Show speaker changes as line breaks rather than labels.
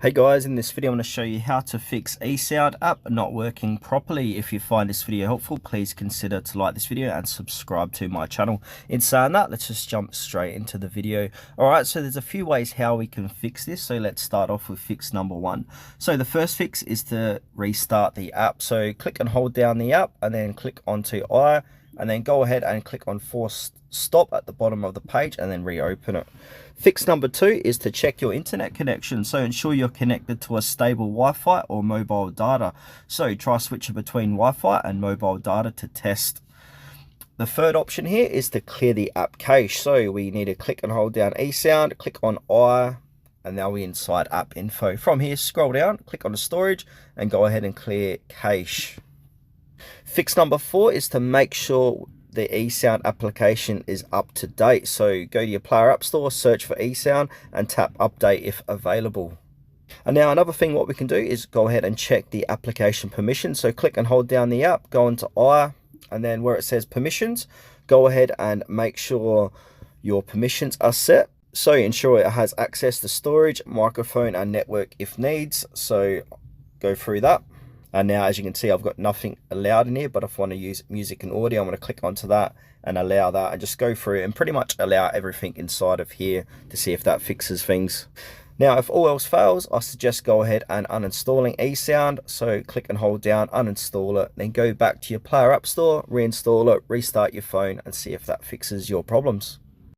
Hey guys, in this video I'm going to show you how to fix ESound app not working properly. If you find this video helpful, please consider to like this video and subscribe to my channel. In saying that, let's just jump straight into the video. Alright, so there's a few ways how we can fix this. So let's start off with fix number one. So the first fix is to restart the app. So click and hold down the app and then click onto I, and then go ahead and click on force stop at the bottom of the page and then reopen it. Fix number two is to check your internet connection. So ensure you're connected to a stable Wi-Fi or mobile data. So try switching between Wi-Fi and mobile data to test. The third option here is to clear the app cache. So we need to click and hold down ESound, click on I, and now we're inside app info. From here, scroll down, click on the storage and go ahead and clear cache. Fix number four is to make sure the ESound application is up to date. So go to your Player App Store, search for ESound and tap update if available. And now another thing what we can do is go ahead and check the application permissions. So click and hold down the app, go into I, and then where it says permissions, go ahead and make sure your permissions are set. So ensure it has access to storage, microphone and network if needs. So go through that. And now, as you can see, I've got nothing allowed in here, but if I want to use music and audio, I'm going to click onto that and allow that and just go through and pretty much allow everything inside of here to see if that fixes things. Now, if all else fails, I suggest go ahead and uninstalling ESound. So click and hold down, uninstall it, then go back to your Player App Store, reinstall it, restart your phone and see if that fixes your problems.